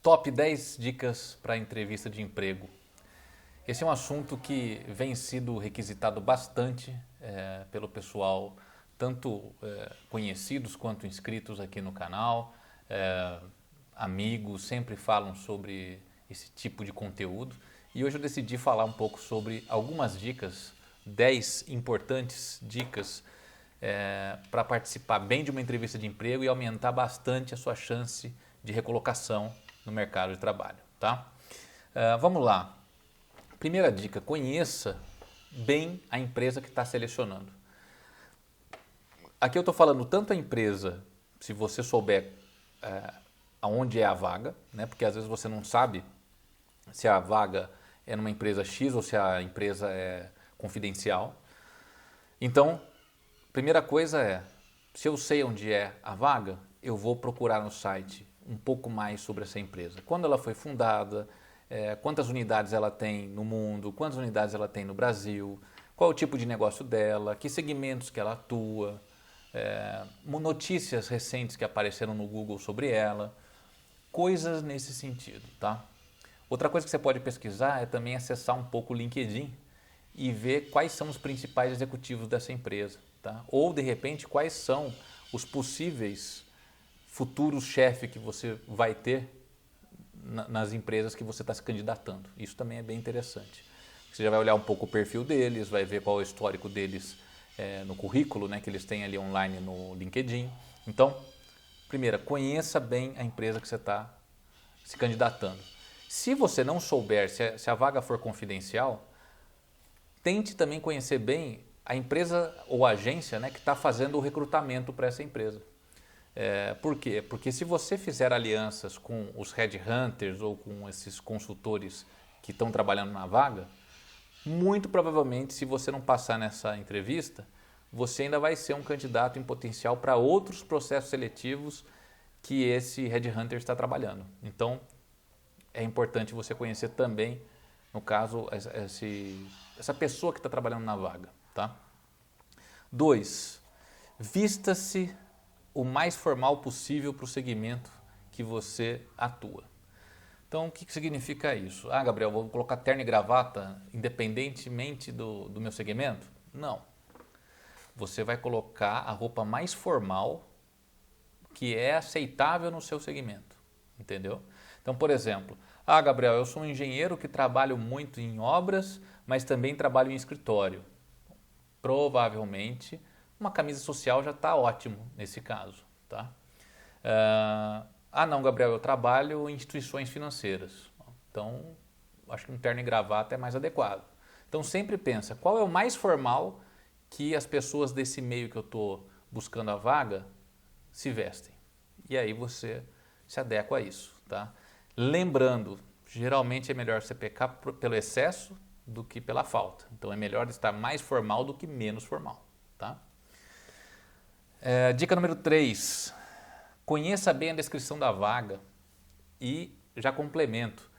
Top 10 dicas para entrevista de emprego. Esse é um assunto que vem sido requisitado bastante pelo pessoal, tanto conhecidos quanto inscritos aqui no canal. Amigos sempre falam sobre esse tipo de conteúdo. E hoje eu decidi falar um pouco sobre algumas dicas, 10 importantes dicas para participar bem de uma entrevista de emprego e aumentar bastante a sua chance de recolocação no mercado de trabalho, tá? Vamos lá. Primeira dica, conheça bem a empresa que está selecionando. Aqui eu estou falando tanto a empresa, se você souber aonde é a vaga, né? Porque às vezes você não sabe se a vaga é numa empresa X ou se a empresa é confidencial. Então, primeira coisa é, se eu sei onde é a vaga, eu vou procurar no site um pouco mais sobre essa empresa. Quando ela foi fundada, quantas unidades ela tem no mundo, quantas unidades ela tem no Brasil, qual é o tipo de negócio dela, que segmentos que ela atua, notícias recentes que apareceram no Google sobre ela, coisas nesse sentido, tá? Outra coisa que você pode pesquisar é também acessar um pouco o LinkedIn e ver quais são os principais executivos dessa empresa, tá? Ou, de repente, quais são os possíveis futuros chefes que você vai ter nas empresas que você está se candidatando. Isso também é bem interessante. Você já vai olhar um pouco o perfil deles, vai ver qual é o histórico deles no currículo, né, que eles têm ali online no LinkedIn. Então, primeiro, conheça bem a empresa que você está se candidatando. Se você não souber, se a vaga for confidencial, tente também conhecer bem a empresa ou a agência, né, que está fazendo o recrutamento para essa empresa. Por quê? Porque se você fizer alianças com os headhunters ou com esses consultores que estão trabalhando na vaga, muito provavelmente, se você não passar nessa entrevista, você ainda vai ser um candidato em potencial para outros processos seletivos que esse headhunter está trabalhando. Então, é importante você conhecer também, no caso, essa pessoa que está trabalhando na vaga, tá? 2. Vista-se o mais formal possível para o segmento que você atua. Então, o que significa isso? Ah, Gabriel, vou colocar terno e gravata independentemente do meu segmento? Não. Você vai colocar a roupa mais formal que é aceitável no seu segmento, entendeu? Então, por exemplo, ah, Gabriel, eu sou um engenheiro que trabalho muito em obras, mas também trabalho em escritório. Provavelmente, uma camisa social já está ótimo nesse caso, tá? Não, Gabriel, eu trabalho em instituições financeiras. Então, acho que um terno e gravata é mais adequado. Então, sempre pensa, qual é o mais formal que as pessoas desse meio que eu estou buscando a vaga se vestem? E aí você se adequa a isso, tá? Lembrando, geralmente é melhor você pecar pelo excesso do que pela falta. Então, é melhor estar mais formal do que menos formal, tá? Dica número 3. Conheça bem a descrição da vaga e já complemento.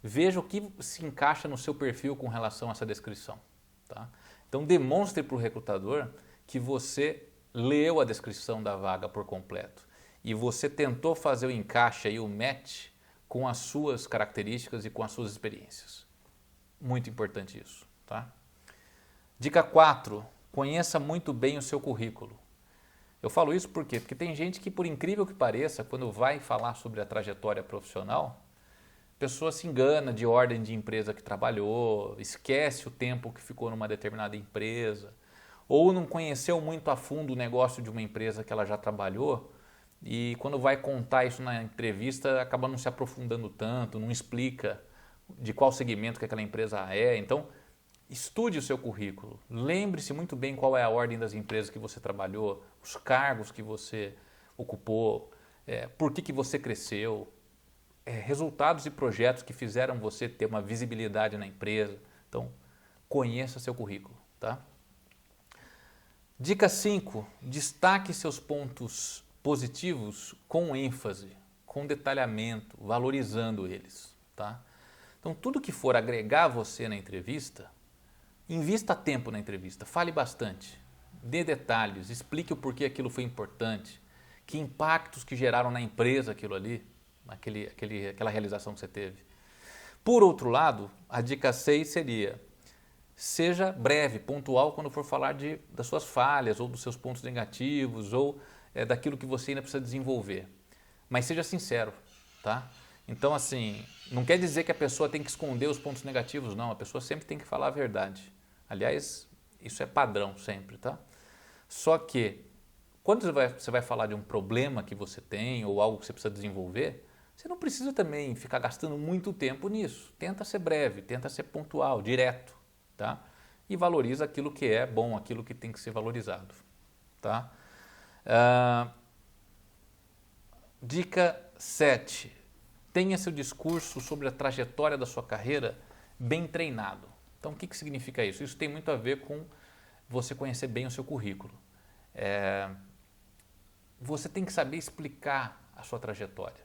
Veja o que se encaixa no seu perfil com relação a essa descrição, tá? Então, demonstre para o recrutador que você leu a descrição da vaga por completo e você tentou fazer o encaixe aí, o match com as suas características e com as suas experiências. Muito importante isso, tá? Dica 4. Conheça muito bem o seu currículo. Eu falo isso por quê? Porque tem gente que, por incrível que pareça, quando vai falar sobre a trajetória profissional, a pessoa se engana de ordem de empresa que trabalhou, esquece o tempo que ficou numa determinada empresa, ou não conheceu muito a fundo o negócio de uma empresa que ela já trabalhou e quando vai contar isso na entrevista acaba não se aprofundando tanto, não explica de qual segmento que aquela empresa é. Então, estude o seu currículo, lembre-se muito bem qual é a ordem das empresas que você trabalhou, os cargos que você ocupou, por que você cresceu, resultados e projetos que fizeram você ter uma visibilidade na empresa. Então, conheça seu currículo, tá? Dica 5. Destaque seus pontos positivos com ênfase, com detalhamento, valorizando eles, tá? Então, tudo que for agregar você na entrevista, invista tempo na entrevista, fale bastante, dê detalhes, explique o porquê aquilo foi importante, que impactos que geraram na empresa aquilo ali, aquela realização que você teve. Por outro lado, a dica 6 seria: seja breve, pontual quando for falar das suas falhas ou dos seus pontos negativos ou daquilo que você ainda precisa desenvolver. Mas seja sincero, tá? Então, assim, não quer dizer que a pessoa tem que esconder os pontos negativos, não. A pessoa sempre tem que falar a verdade. Aliás, isso é padrão sempre, tá? Só que, quando você vai falar de um problema que você tem ou algo que você precisa desenvolver, você não precisa também ficar gastando muito tempo nisso. Tenta ser breve, tenta ser pontual, direto, tá? E valoriza aquilo que é bom, aquilo que tem que ser valorizado, tá? Dica 7. Tenha seu discurso sobre a trajetória da sua carreira bem treinado. Então, o que significa isso? Isso tem muito a ver com você conhecer bem o seu currículo. Você tem que saber explicar a sua trajetória,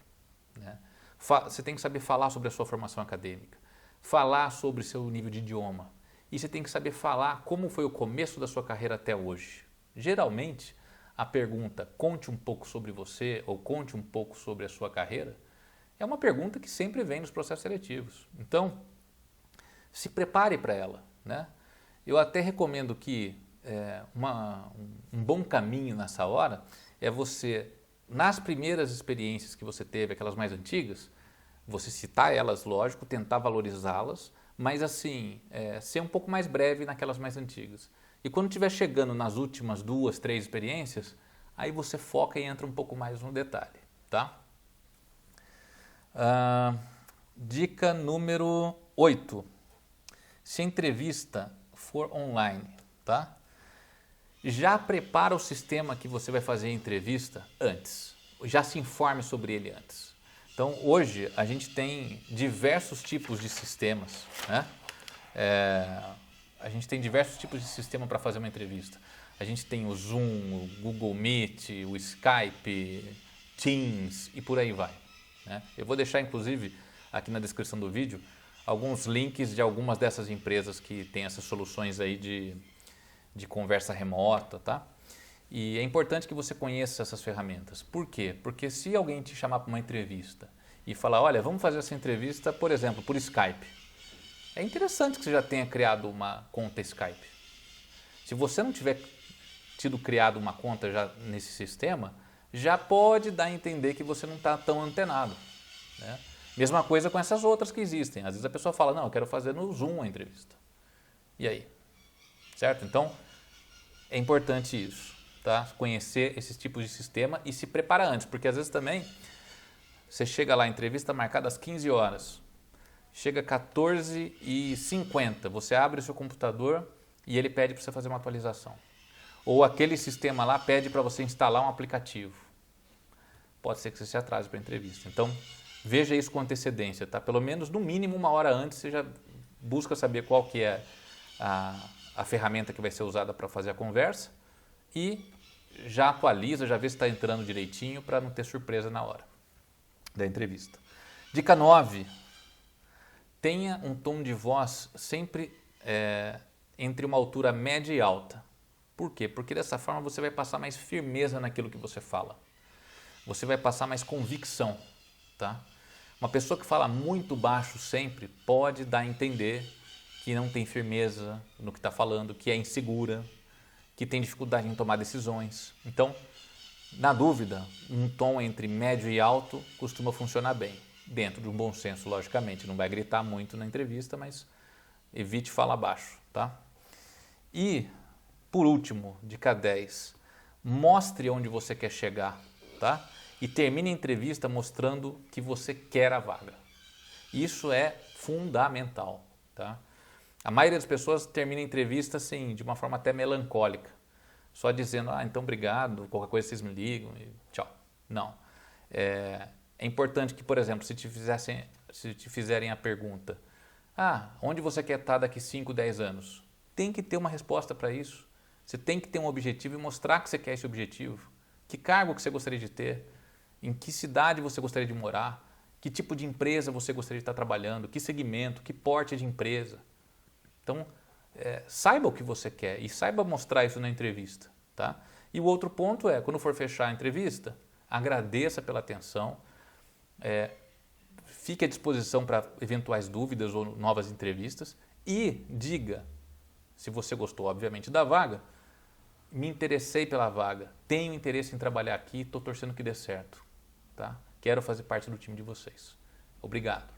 né? Você tem que saber falar sobre a sua formação acadêmica, falar sobre o seu nível de idioma, e você tem que saber falar como foi o começo da sua carreira até hoje. Geralmente, a pergunta "conte um pouco sobre você" ou "conte um pouco sobre a sua carreira" é uma pergunta que sempre vem nos processos seletivos. Então, se prepare para ela, né? Eu até recomendo que um bom caminho nessa hora é você, nas primeiras experiências que você teve, aquelas mais antigas, você citar elas, lógico, tentar valorizá-las, mas assim, ser um pouco mais breve naquelas mais antigas. E quando estiver chegando nas últimas 2, 3 experiências, aí você foca e entra um pouco mais no detalhe, tá? Dica número 8. Se a entrevista for online, tá? Já prepara o sistema que você vai fazer a entrevista antes. Já se informe sobre ele antes. Então, hoje, a gente tem diversos tipos de sistemas, né? A gente tem diversos tipos de sistema para fazer uma entrevista. A gente tem o Zoom, o Google Meet, o Skype, Teams e por aí vai, né? Eu vou deixar, inclusive, aqui na descrição do vídeo, alguns links de algumas dessas empresas que têm essas soluções aí de conversa remota, tá? E é importante que você conheça essas ferramentas. Por quê? Porque se alguém te chamar para uma entrevista e falar, olha, vamos fazer essa entrevista, por exemplo, por Skype. É interessante que você já tenha criado uma conta Skype. Se você não tiver tido criado uma conta já nesse sistema, já pode dar a entender que você não está tão antenado, né? Mesma coisa com essas outras que existem. Às vezes a pessoa fala, não, eu quero fazer no Zoom a entrevista. E aí? Certo? Então, é importante isso, tá? Conhecer esses tipos de sistema e se preparar antes, porque às vezes também você chega lá, a entrevista marcada às 15 horas, chega 14h50, você abre o seu computador e ele pede para você fazer uma atualização. Ou aquele sistema lá pede para você instalar um aplicativo. Pode ser que você se atrase para a entrevista. Então, veja isso com antecedência, tá? Pelo menos, no mínimo, 1 hora antes, você já busca saber qual que é a ferramenta que vai ser usada para fazer a conversa e já atualiza, já vê se está entrando direitinho para não ter surpresa na hora da entrevista. Dica 9. Tenha um tom de voz sempre entre uma altura média e alta. Por quê? Porque dessa forma você vai passar mais firmeza naquilo que você fala. Você vai passar mais convicção, tá? Uma pessoa que fala muito baixo sempre pode dar a entender que não tem firmeza no que está falando, que é insegura, que tem dificuldade em tomar decisões. Então, na dúvida, um tom entre médio e alto costuma funcionar bem. Dentro de um bom senso, logicamente. Não vai gritar muito na entrevista, mas evite falar baixo, tá? E, por último, dica 10. Mostre onde você quer chegar, tá? E termine a entrevista mostrando que você quer a vaga. Isso é fundamental, tá? A maioria das pessoas termina a entrevista assim, de uma forma até melancólica. Só dizendo, então obrigado, qualquer coisa vocês me ligam e tchau. Não. É importante que, por exemplo, se te fizerem a pergunta, onde você quer estar daqui 5, 10 anos? Tem que ter uma resposta para isso. Você tem que ter um objetivo e mostrar que você quer esse objetivo. Que cargo que você gostaria de ter? Em que cidade você gostaria de morar? Que tipo de empresa você gostaria de estar trabalhando? Que segmento? Que porte de empresa? Então, saiba o que você quer e saiba mostrar isso na entrevista, tá? E o outro ponto é, quando for fechar a entrevista, agradeça pela atenção, Fique à disposição para eventuais dúvidas ou novas entrevistas e diga, se você gostou, obviamente, da vaga, me interessei pela vaga, tenho interesse em trabalhar aqui, estou torcendo que dê certo, tá? Quero fazer parte do time de vocês. Obrigado.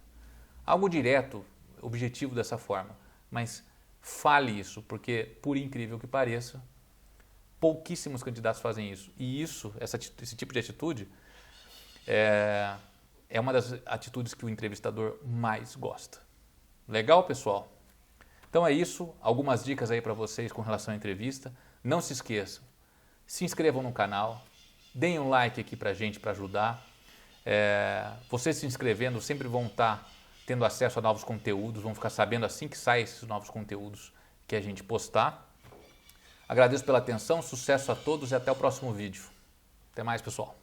Algo direto, objetivo dessa forma, mas fale isso, porque, por incrível que pareça, pouquíssimos candidatos fazem isso. E esse tipo de atitude é uma das atitudes que o entrevistador mais gosta. Legal, pessoal? Então é isso, algumas dicas aí para vocês com relação à entrevista. Não se esqueçam, se inscrevam no canal, deem um like aqui para a gente para ajudar. Vocês se inscrevendo sempre vão estar tendo acesso a novos conteúdos, vão ficar sabendo assim que saem esses novos conteúdos que a gente postar. Agradeço pela atenção, sucesso a todos e até o próximo vídeo. Até mais, pessoal.